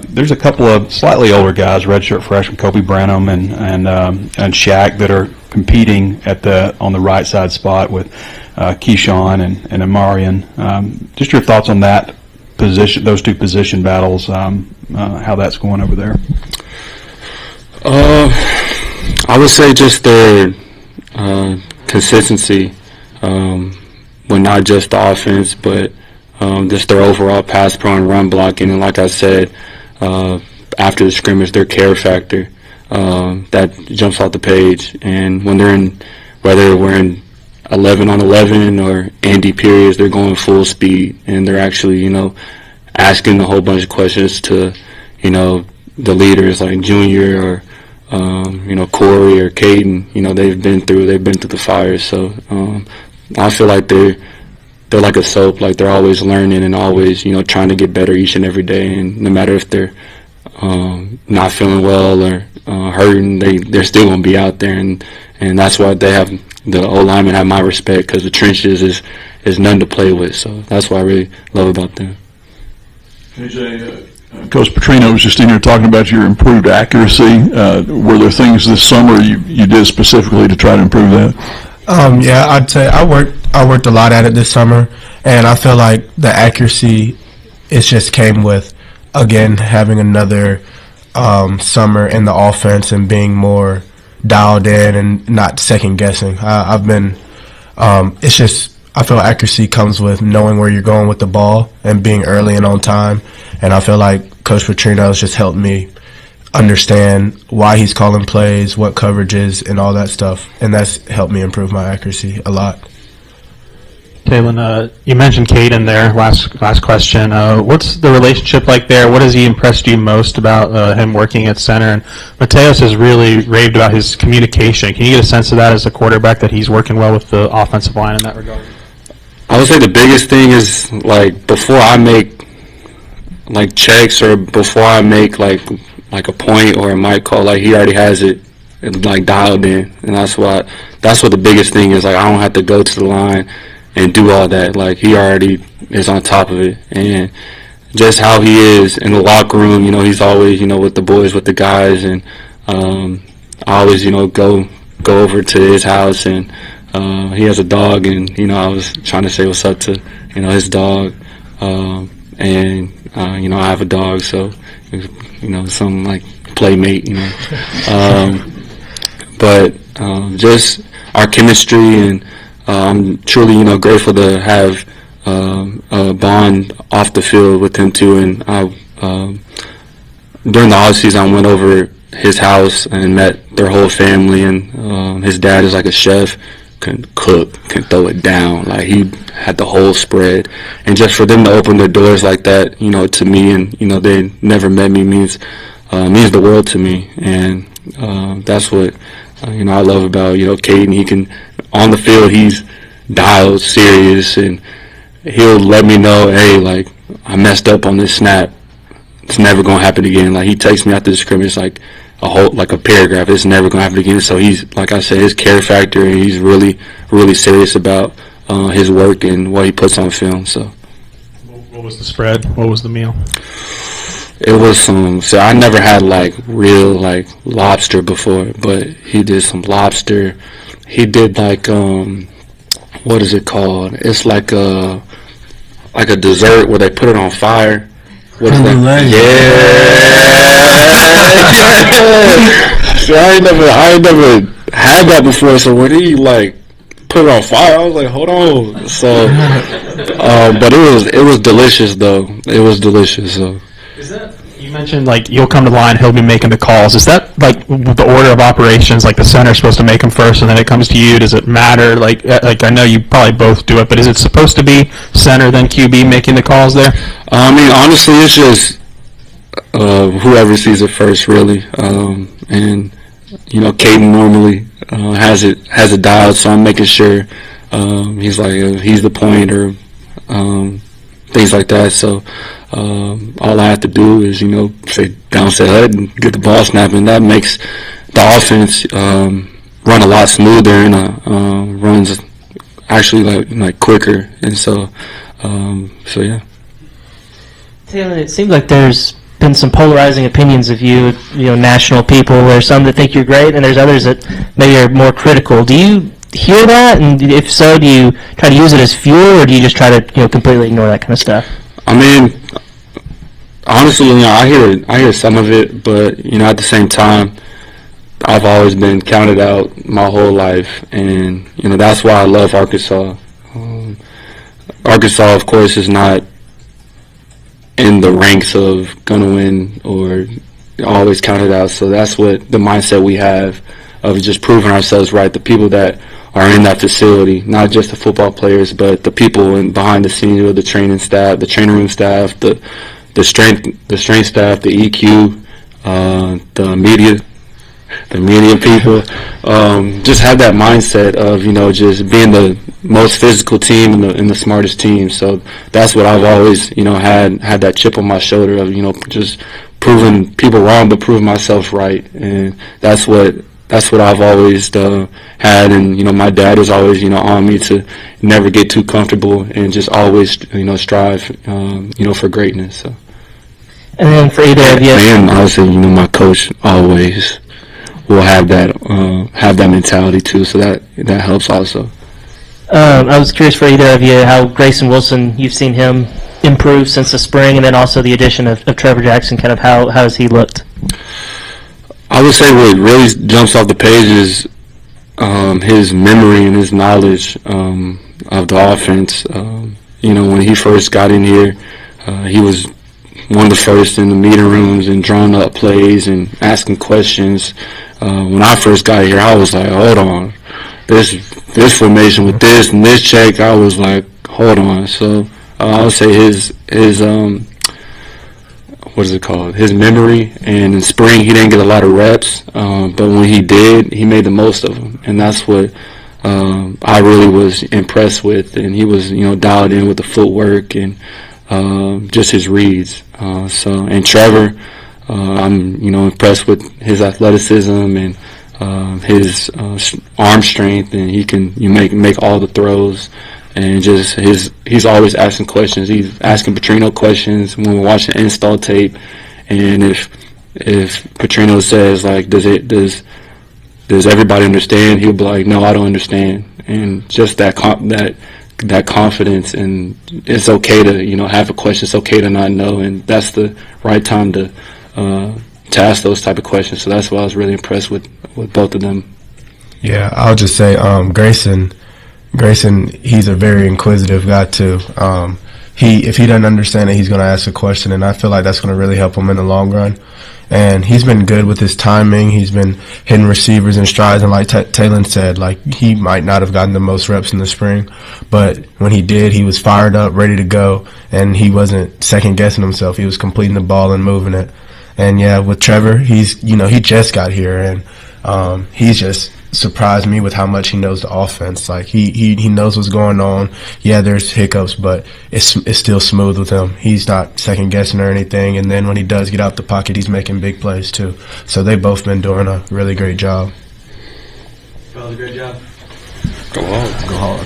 There's a couple of slightly older guys, redshirt freshmen, Kobe Branham and Shaq, that are competing on the right side spot with Keyshawn and Amarian. Just your thoughts on that position, those two position battles, how that's going over there. I would say just their consistency, when not just the offense, but just their overall pass pro and run blocking. And like I said, after the scrimmage, their care factor that jumps off the page. And when they're in, whether we're in 11 on 11 or Andy periods, they're going full speed, and they're actually, asking a whole bunch of questions to, the leaders like Junior or, Corey or Caden. They've been through the fire. So I feel like they're like a soap. Like, they're always learning and always, trying to get better each and every day. And no matter if they're not feeling well or hurting, they're still going to be out there. And that's why the O-linemen have my respect, because the trenches is none to play with. So that's what I really love about them. KJ, Coach Petrino was just in here talking about your improved accuracy. Were there things this summer you did specifically to try to improve that? Yeah, I'd say I worked a lot at it this summer, and I feel like the accuracy, it just came with, again, having another summer in the offense and being more dialed in and not second guessing. I feel accuracy comes with knowing where you're going with the ball and being early and on time. And I feel like Coach Petrino has just helped me understand why he's calling plays, what coverages, and all that stuff. And that's helped me improve my accuracy a lot. Taylen, you mentioned Caden there, last question. What's the relationship like there? What has he impressed you most about him working at center? And Mateos has really raved about his communication. Can you get a sense of that as a quarterback, that he's working well with the offensive line in that regard? I would say the biggest thing is, like, before I make, like, checks or before I make, like a point or a mic call, like, he already has it, like, dialed in. And that's what the biggest thing is. Like, I don't have to go to the line and do all that. Like, he already is on top of it. And just how he is in the locker room, he's always, with the boys, with the guys. And I always, go over to his house, and he has a dog, and, I was trying to say what's up to, his dog. And, I have a dog, so, some, like, playmate, But just our chemistry, and I'm truly, grateful to have a bond off the field with him too. And during the offseason, I went over his house and met their whole family. And his dad is like a chef, can cook, can throw it down. Like, he had the whole spread. And just for them to open their doors like that, to me, and they never met me, means the world to me. And that's what I love about Caden. He can, on the field, he's dialed, serious, and he'll let me know, hey, like, I messed up on this snap. It's never gonna happen again. Like, he takes me out to the scrimmage like a paragraph. It's never gonna happen again. So he's, like I said, his care factor, and he's really, really serious about his work and what he puts on film. So, what was the spread? What was the meal? It was so I never had, like, real, like, lobster before, but he did some lobster. He did, like, what is it called? It's like a dessert where they put it on fire. What is that? Yeah. So I ain't never had that before. So when he, like, put it on fire, I was like, hold on. So, but it was delicious though. It was delicious. So. Is that, you mentioned, like, you'll come to the line, he'll be making the calls. Is that, like, the order of operations? Like, the center's supposed to make them first, and then it comes to you? Does it matter? Like I know you probably both do it, but is it supposed to be center then QB making the calls there? I mean, honestly, it's just whoever sees it first, really. And Caden normally has it dialed, so I'm making sure he's the point, or things like that. So all I have to do is say down, say HUD, and get the ball snapping. That makes the offense run a lot smoother, and runs actually like quicker. And so yeah. Taylen, it seems like there's been some polarizing opinions of you, national people. There's some that think you're great, and there's others that maybe are more critical. Do you hear that? And if so, do you try to use it as fuel, or do you just try to, completely ignore that kind of stuff? I mean, honestly, I hear some of it, but, at the same time, I've always been counted out my whole life, and, that's why I love Arkansas. Arkansas, of course, is not in the ranks of gonna win or always counted out, so that's what the mindset we have of just proving ourselves right. The people that are in that facility, not just the football players, but the people behind the scenes, the training staff, the training room staff, the strength staff, the EQ, the media people, just have that mindset of, just being the most physical team and the smartest team. So that's what I've always, had that chip on my shoulder of, just proving people wrong, but proving myself right. And that's what I've always had. And, my dad was always, on me to never get too comfortable and just always, strive, for greatness. So. And then for either of you, and honestly, my coach always will have that mentality too, so that helps also. I was curious for either of you how Grayson Wilson, you've seen him improve since the spring, and then also the addition of Trevor Jackson, kind of how has he looked? I would say what really jumps off the page is his memory and his knowledge of the offense. When he first got in here, he was one of the first in the meeting rooms and drawing up plays and asking questions. When I first got here, I was like, hold on, this formation with this and this check, I was like, hold on. So I would say his what is it called? His memory, and in spring he didn't get a lot of reps, but when he did, he made the most of them, and that's what I really was impressed with. And he was, dialed in with the footwork and just his reads. And Trevor, I'm impressed with his athleticism and his arm strength, and he can make all the throws, and just he's always asking questions. He's asking Petrino questions when we're watching install tape, and if Petrino says like, does everybody understand, he'll be like, no, I don't understand. And just that confidence, and it's okay to have a question, it's okay to not know, and that's the right time to ask those type of questions. So that's why I was really impressed with both of them. Yeah, I'll just say Grayson, he's a very inquisitive guy too. If he doesn't understand it, he's going to ask a question, and I feel like that's going to really help him in the long run. And he's been good with his timing. He's been hitting receivers in strides, and like Taylen said, like, he might not have gotten the most reps in the spring, but when he did, he was fired up, ready to go, and he wasn't second guessing himself. He was completing the ball and moving it. And yeah, with Trevor, he just got here, and he's just surprised me with how much he knows the offense. Like, he knows what's going on. Yeah, there's hiccups, but it's still smooth with him. He's not second guessing or anything. And then when he does get out the pocket, he's making big plays too. So they've both been doing a really great job. Fellas, great job. Go hard. Go hard.